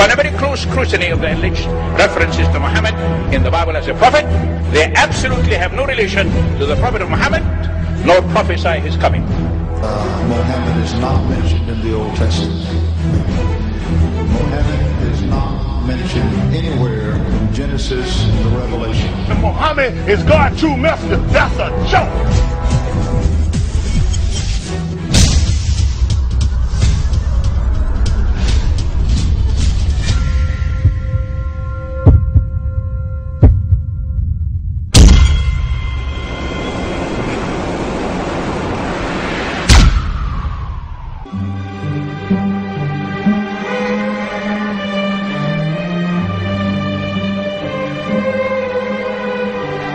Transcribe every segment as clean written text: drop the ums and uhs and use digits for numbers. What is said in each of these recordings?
Upon a very close scrutiny of the alleged references to Muhammad in the Bible as a prophet, they absolutely have no relation to the prophet of Muhammad, nor prophesy his coming. Muhammad is not mentioned in the Old Testament. Muhammad is not mentioned anywhere in Genesis to Revelation. Muhammad is God's true messenger. That's a joke.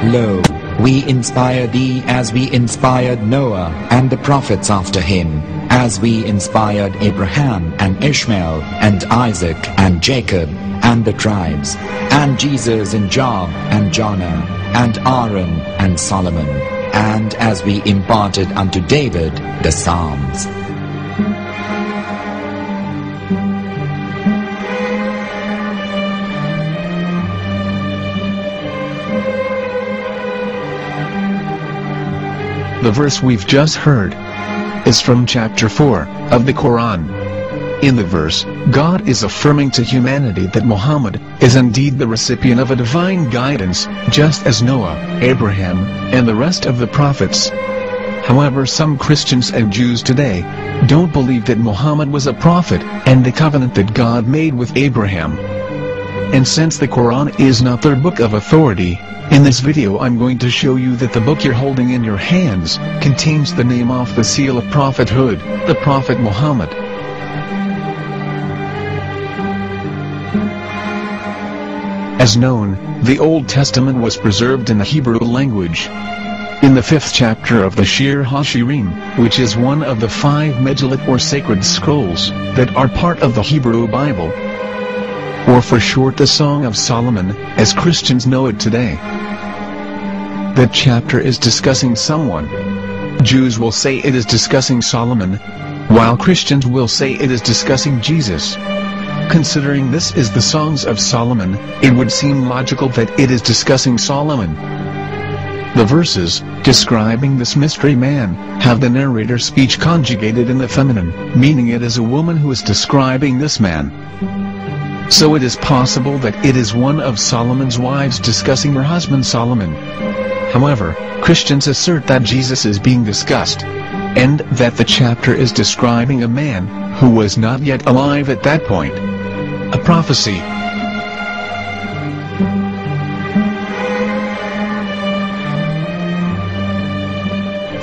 Lo, we inspire thee as we inspired Noah and the prophets after him, as we inspired Abraham and Ishmael and Isaac and Jacob and the tribes, and Jesus and Job and Jonah and Aaron and Solomon, and as we imparted unto David the Psalms. The verse we've just heard is from chapter 4 of the Quran. In the verse, God is affirming to humanity that Muhammad is indeed the recipient of a divine guidance, just as Noah, Abraham, and the rest of the prophets. However, some Christians and Jews today don't believe that Muhammad was a prophet and the covenant that God made with Abraham. And since the Quran is not their book of authority, in this video I'm going to show you that the book you're holding in your hands contains the name off the seal of prophethood, the Prophet Muhammad. As known, the Old Testament was preserved in the Hebrew language. In the 5th chapter of the Shir HaShirim, which is one of the 5 Megillat or sacred scrolls that are part of the Hebrew Bible, or for short the Song of Solomon, as Christians know it today. That chapter is discussing someone. Jews will say it is discussing Solomon, while Christians will say it is discussing Jesus. Considering this is the Songs of Solomon, it would seem logical that it is discussing Solomon. The verses, describing this mystery man, have the narrator's speech conjugated in the feminine, meaning it is a woman who is describing this man. So it is possible that it is one of Solomon's wives discussing her husband Solomon. However, Christians assert that Jesus is being discussed, and that the chapter is describing a man who was not yet alive at that point. A prophecy.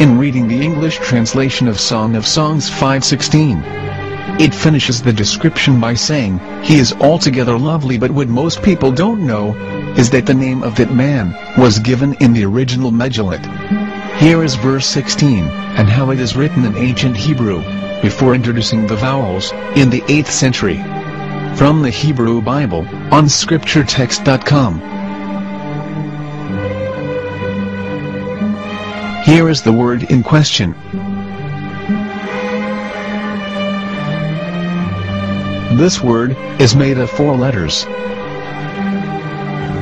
In reading the English translation of Song of Songs 5:16, it finishes the description by saying, he is altogether lovely, but what most people don't know is that the name of that man was given in the original Megillat. Here is verse 16, and how it is written in ancient Hebrew, before introducing the vowels, in the 8th century. From the Hebrew Bible, on scripturetext.com. Here is the word in question. This word is made of 4 letters.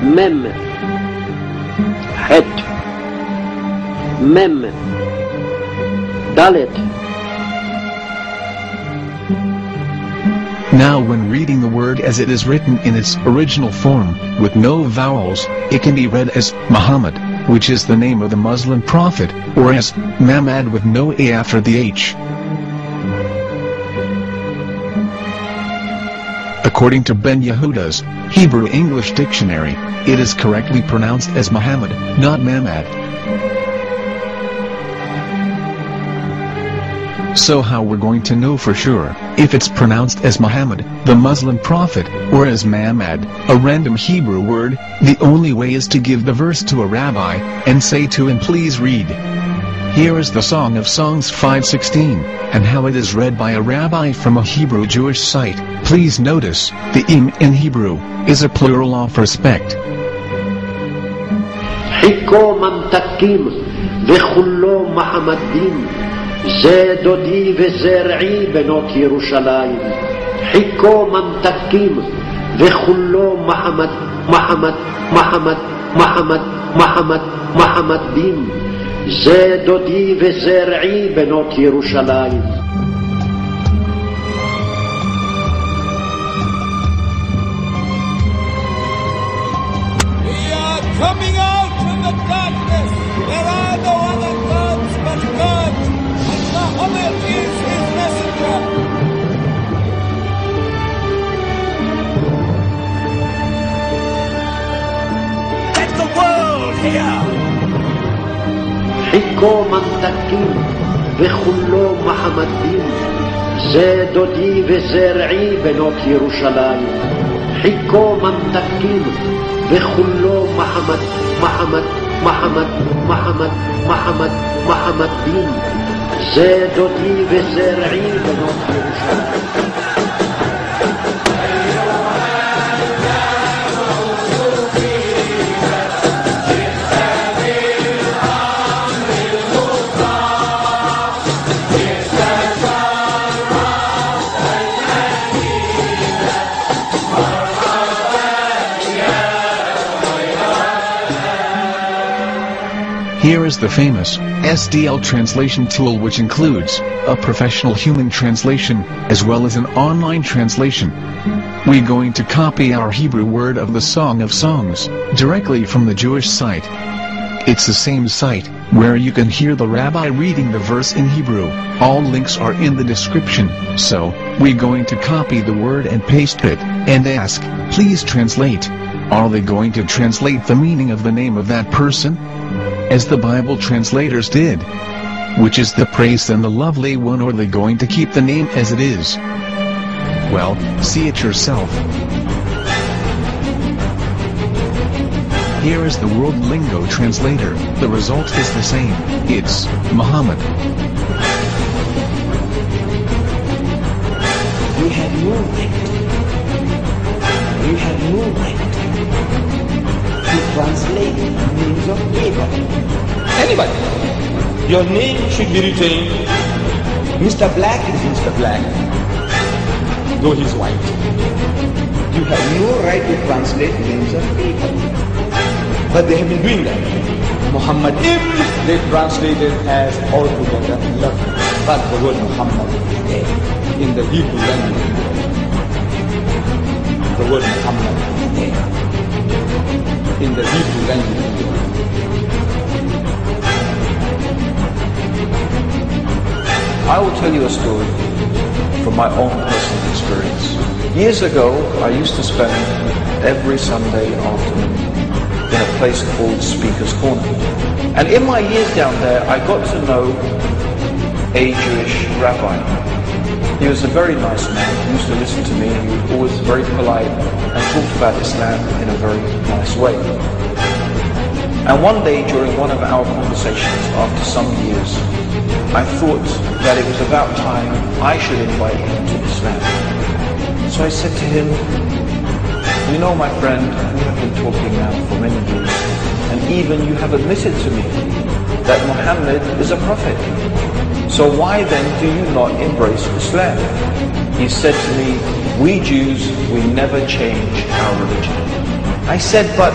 Mem, Het, Mem, Dalet. Now when reading the word as it is written in its original form, with no vowels, it can be read as Muhammad, which is the name of the Muslim prophet, or as Mamad with no A after the H. According to Ben Yehuda's Hebrew English Dictionary, it is correctly pronounced as Muhammad, not Mamad. So how we're going to know for sure if it's pronounced as Muhammad, the Muslim prophet, or as Mamad, a random Hebrew word? The only way is to give the verse to a rabbi and say to him, please read. Here is the Song of Songs 5:16, and how it is read by a rabbi from a Hebrew Jewish site. Please notice, the im in Hebrew is a plural of respect. Hiko mamtakim v'chullo Muhammadim ze dodi v'zer'i benot Yerushalayim. Hiko mamtakim וכולו מחמד, מחמד, מחמד, מחמד, מחמד, מחמד דין. זה דודי וזה רעי בנות ירושלים. Coming out from the darkness, there are no other gods but God, and Muhammad is his messenger. Let the world hear. חיכו ממתקים וכולו מחמדים, זה דודי וזה רעי בנות ירושלים. חיכו ממתקים וכולו מחמד, מחמד, מחמד, מחמד, מחמד, מחמד דין. זה דודי וזה רעי בנות ירושלים. Here is the famous SDL translation tool, which includes a professional human translation as well as an online translation. We're going to copy our Hebrew word of the Song of Songs directly from the Jewish site. It's the same site where you can hear the rabbi reading the verse in Hebrew. All links are in the description, so we're going to copy the word and paste it and ask, please translate. Are they going to translate the meaning of the name of that person? As the Bible translators did. Which is the praised and the lovely one, or are they going to keep the name as it is? Well, see it yourself. Here is the World Lingo Translator. The result is the same. It's Muhammad. We have no right. We have no right to translate names of people. Anybody. Your name should be retained. Mr. Black is Mr. Black, though he's white. You have no right to translate names of people. But they have been doing that. Muhammad Ibn, they translated as altogether lovely. But the word Muhammad is there in the Hebrew language. The word Muhammad is there in the Hebrew language. I will tell you a story from my own personal experience. Years ago, I used to spend every Sunday afternoon in a place called Speaker's Corner. And in my years down there, I got to know a Jewish rabbi. He was a very nice man. He used to listen to me, and he was always very polite and talked about Islam in a very nice way. And one day during one of our conversations after some years, I thought that it was about time I should invite him to Islam. So I said to him, you know, my friend, we have been talking now for many years, and even you have admitted to me that Muhammad is a prophet. So why then do you not embrace Islam? He said to me, we Jews, we never change our religion. I said, but